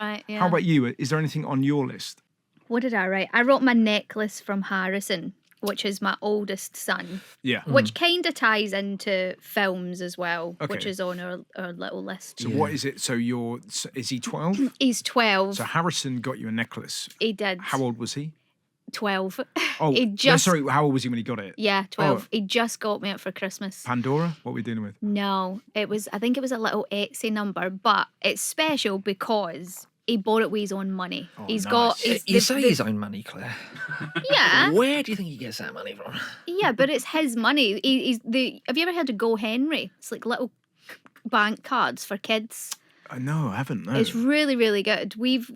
Right, yeah. How about you? Is there anything on your list? What did I write? I wrote my necklace from Harrison, which is my oldest son. Yeah. Which kind of ties into films as well, which Okay. is on our little list. So what is it? So is he 12? He's 12. So Harrison got you a necklace. He did. How old was he? 12. Oh, he just, sorry. How old was he when he got it? Yeah, 12. Oh. He just got me it for Christmas. Pandora? What are we dealing with? No, I think it was a little Etsy number, but it's special because he bought it with his own money. Oh, He's nice. got. You say his own money, Claire. Yeah. Where do you think he gets that money from? Yeah, but it's his money. Have you ever heard of Go Henry? It's like little bank cards for kids. No, I haven't. No. It's really, really good. We've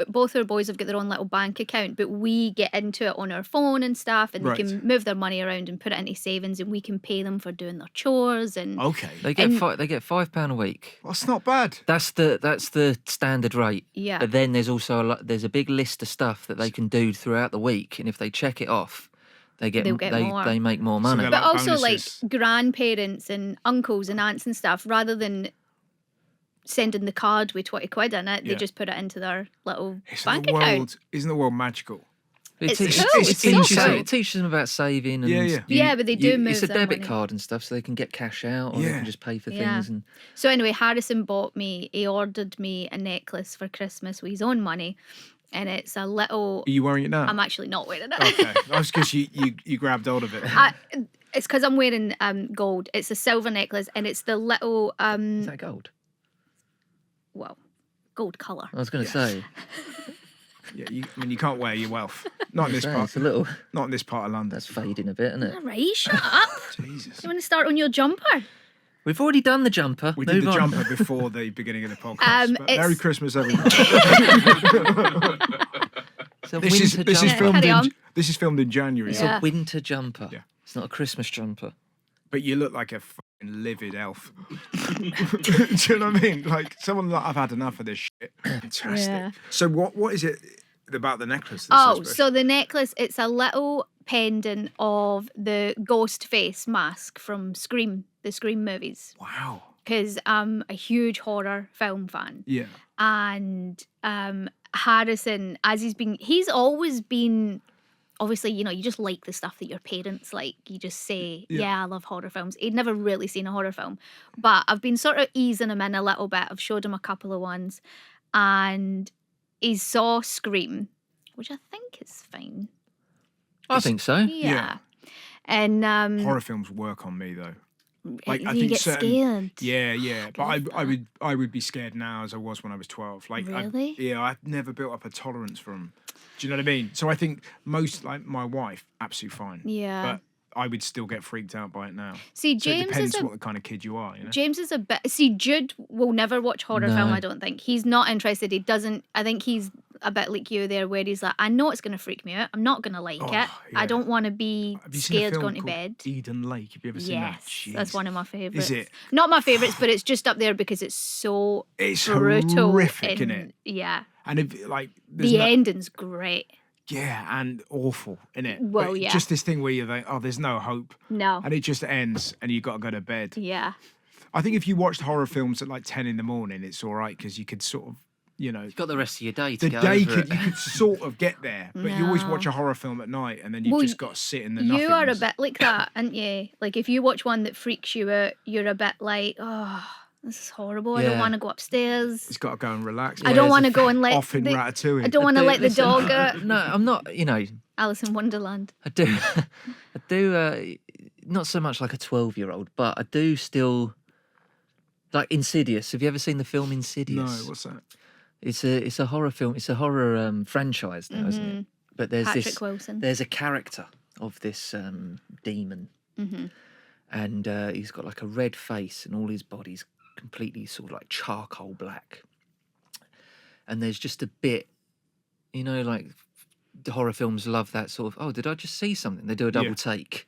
both our boys have got their own little bank account, but we get into it on our phone and stuff, and Right. they can move their money around and put it into savings, and we can pay them for doing their chores. And Okay. They get £5 a week. That's not bad. That's the standard rate. Yeah. But then there's also there's a big list of stuff that they can do throughout the week, and if they check it off, they'll get more. They make more money. they're But like also bonuses. like grandparents and uncles and aunts and stuff, rather than sending the card with 20 quid in it, they Yeah. just put it into their little Isn't bank the account. world, isn't the world magical? It's teaches, cool, it, it's teaches, so cool. it teaches them about saving. And Yeah. Yeah, but they do move It's a their debit money. card and stuff, so they can get cash out, or they Yeah. can just pay for Yeah. things. And So anyway, Harrison he ordered me a necklace for Christmas with his own money, and it's a little. Are you wearing it now? I'm actually not wearing it. Okay. That's because you grabbed hold of it. It's because I'm wearing gold. It's a silver necklace, and it's the little is that gold? well, gold colour. I was going to say. Yeah, you can't wear your wealth. Not in this part. It's a little. Not in this part of London. That's fading a bit, isn't it? All right, shut up. Jesus. You want to start on your jumper? We've already done the jumper. We Move did the on. jumper before the beginning of the podcast. But it's- Merry Christmas, everyone. It's a this winter is jumper. filmed Carry on. this is filmed in January. It's Yeah. a winter jumper. Yeah. It's not a Christmas jumper. But you look like a fucking livid elf. Do you know what I mean? Like someone like, I've had enough of this shit. Fantastic. Yeah. So what is it about the necklace? That's Oh, special? so the necklace, it's a little pendant of the ghost face mask from Scream, the Scream movies. Wow. Because I'm a huge horror film fan. Yeah. And Harrison, he's always been, obviously, you just like the stuff that your parents like. You just say, yeah, I love horror films. He'd never really seen a horror film. But I've been sort of easing him in a little bit. I've showed him a couple of ones. And he saw Scream, which I think is fine. I think so. Yeah. And Horror films work on me though. Like I you think get certain, scared. Yeah. But I would be scared now as I was when I was 12. Like Really? I've never built up a tolerance for them. Do you know what I mean? So I think most, like my wife, absolutely fine. Yeah. But I would still get freaked out by it now. See, So it James depends is what the kind of kid you are, you know? James is a bit. See, Jude will never watch horror No. film. I don't think he's not interested. He doesn't. I think he's a bit like you there, where he's like, I know it's going to freak me out. I'm not going to like it. Yeah. I don't want to be Have you seen a scared film going to called bed. Eden Lake? Have you ever seen that? Yes, that's one of my favourites. Is it? Not my favourites, but it's just up there because it's so It's brutal. horrific, and, innit? Yeah. And if like there's The no- ending's great. yeah, and awful, innit? Well, But yeah. Just this thing where you think, oh, there's no hope, No. and it just ends, and you got to go to bed. Yeah. I think if you watched horror films at like 10 in the morning, it's all right because you could sort of, You've got the rest of your day to the go day over you it. could sort of get there, but you always No. watch a horror film at night, and then you've Well, just got to sit in the You are a nothingness. bit like that, aren't you? Like if you watch one that freaks you out, you're a bit like, oh, this is horrible. I don't Yeah. want to go upstairs. It's got to go and relax. I don't want to go and let off in the, Ratatouille. I don't want to let the Listen, dog out. No, I'm not. Alice in Wonderland. I do. Not so much like a 12-year-old, but I do still like Insidious. Have you ever seen the film No, Insidious? what's that? It's a horror film. It's a horror franchise now, isn't it? But there's Patrick Wilson. There's a character of this demon, Mm-hmm. and he's got like a red face, and all his body's completely sort of like charcoal black. And there's just a bit, like the horror films love that sort of. Oh, did I just see something? They do a double take,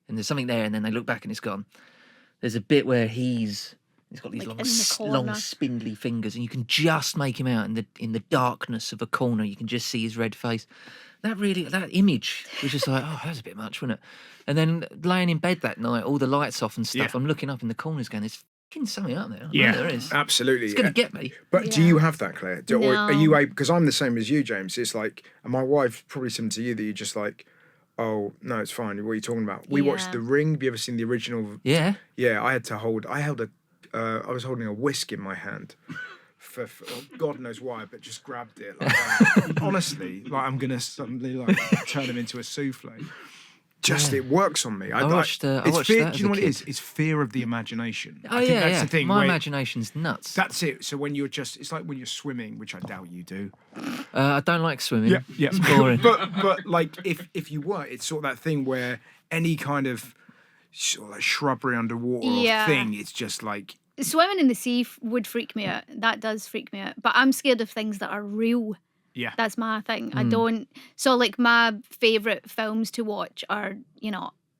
and there's something there, and then they look back and it's gone. There's a bit where he's got these Like long, in the long, corner. spindly fingers, and you can just make him out in the darkness of a corner. You can just see his red face. That image was just like, oh, that was a bit much, wasn't it? And then laying in bed that night, all the lights off and stuff. Yeah. I'm looking up in the corners, going, "There's Picking something up there. I Yeah, know there is. absolutely. It's going to get me. But do you have that, Claire? Or are you No. able? Because I'm the same as you, James. It's like, and my wife's probably similar to you, that you're just like, oh no, it's fine. What are you talking about? We watched Yeah. The Ring. Have you ever seen the original? Yeah. Yeah, I was holding a whisk in my hand. For God knows why, but just grabbed it. Like that. Honestly, like I'm gonna suddenly like turn him into a souffle. Just it works on me. I watched it's that fear. as Do you know a what it kid. is? It's fear of the imagination. Oh, I think that's the thing. My where- imagination's nuts. That's it. So when you're it's like when you're swimming, which I doubt you do. I don't like swimming. Yeah. It's boring. but like if you were, it's sort of that thing where any kind of sort of like shrubbery underwater Yeah. thing, it's just like Swimming in the sea would freak me out. That does freak me out. But I'm scared of things that are real. yeah. That's my thing. I don't. So, like, my favourite films to watch are,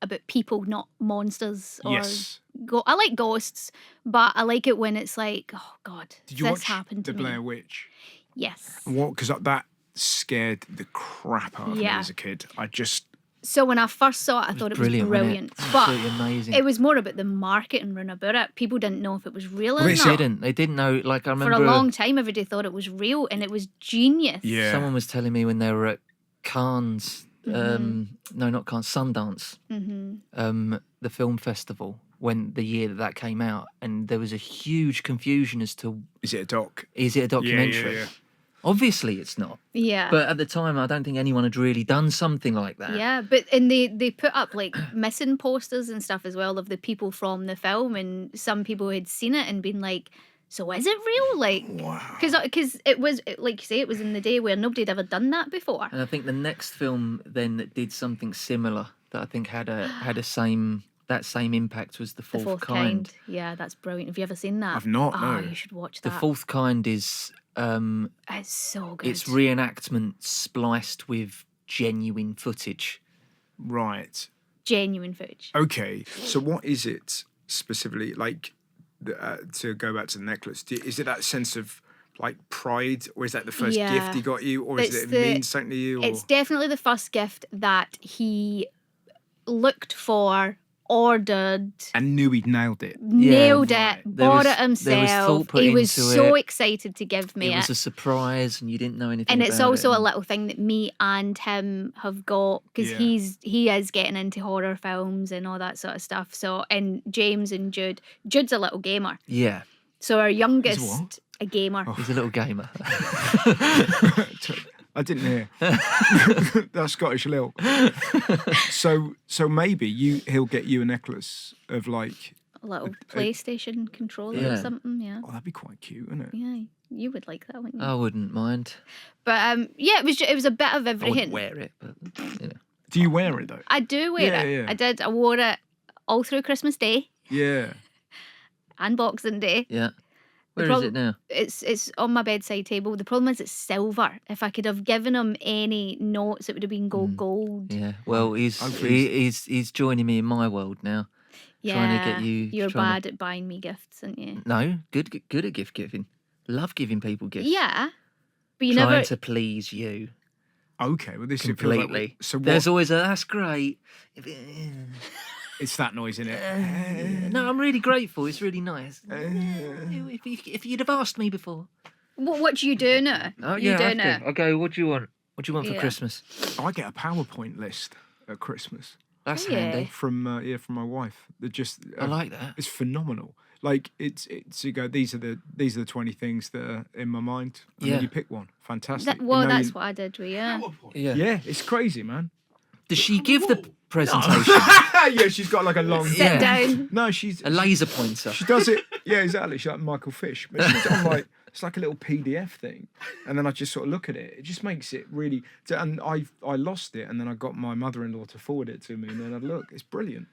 about people, not monsters. Or Yes. I like ghosts, but I like it when it's like, oh, God, Did you this watch happened to The me. Blair Witch? Yes. What? Because that scared the crap out of me Yeah. as a kid. I just So when I first saw it, I thought it was brilliant, brilliant. wasn't it? But Absolutely amazing. it was more about the marketing run about it. People didn't know if it was real or Well, not. They didn't know. Like I For remember a long time, everybody thought it was real, and it was genius. yeah. someone was telling me when they were at Cannes, no, not Cannes, Sundance, the film festival, when the year that came out, and there was a huge confusion as to Is it a doc? is it a documentary? Yeah. Obviously, it's not. Yeah. But at the time, I don't think anyone had really done something like that. Yeah, and they put up like missing posters and stuff as well of the people from the film, and some people had seen it and been like, "So is it real?" Like, Wow. because it was like you say, it was in the day where nobody had ever done that before. And I think the next film then that did something similar that I think had that same impact was The The Fourth, Fourth Kind. Yeah, that's brilliant. Have you ever seen that? I've not, Oh, no. you should watch The that. Fourth Kind is It's so good. it's reenactment spliced with genuine footage. Right. Genuine footage. Okay. So what is it specifically like? To go back to the necklace, is it that sense of like pride, or is that the first Yeah. gift he got you, or is It's it mean something to you? Or? It's definitely the first gift that he looked for, ordered, And knew he'd nailed it. nailed right. it, There bought was- it there was himself. thought put He was into so it. excited to give me It it. was a surprise, and you didn't know anything. And it's about also it. a little thing that me and him have got because Yeah. he is getting into horror films and all that sort of stuff. So, and James and Jude's a little gamer. Yeah, So our what? youngest, a gamer. he's a little gamer. I didn't hear. That's Scottish Lil. So maybe he'll get you a necklace of like. A little PlayStation controller or Yeah. something. Yeah, Oh, that'd be quite cute, wouldn't it? yeah, you would like that, wouldn't you? I wouldn't mind. But yeah, it was a bit of I everything. wouldn't wear it, but you know. Do you wear it though? I do wear Yeah, it. yeah. I did. I wore it all through Christmas Day Yeah. and Boxing Day. Yeah. Where is prob- it now? It's on my bedside table. The problem is it's silver. If I could have given him any notes, it would have been gold. Yeah. Well, Hopefully he's joining me in my world now. Trying to get you- You're trying bad at buying me gifts, aren't you? No, good at gift giving. Love giving people gifts. Yeah, but you Trying never. to please you Okay. Well, this completely. Like, so what? There's always that's great. If it- It's that noise in it. no, I'm really grateful. It's really nice. If you'd have asked me before. What do you do now? Oh you yeah, do I have now. to. I go. What do you want? What do you want for Yeah. Christmas? I get a PowerPoint list at Christmas That's Oh, yeah. handy. from my wife. They're just I like that. it's phenomenal. Like it's you go. These are the 20 things that are in my mind. And Yeah. then you pick one. Fantastic. That, well, You know that's you- what I did with you. Yeah. Yeah, it's crazy, man. Does she give the presentation? Yeah, she's got like a long. Sit Yeah. down. No, she's A laser pointer. she does it. Yeah, exactly. She's like Michael Fish, but she's on like it's like a little PDF thing, and then I just sort of look at it. It just makes it really. And I lost it, and then I got my mother-in-law to forward it to me, and then I look. It's brilliant.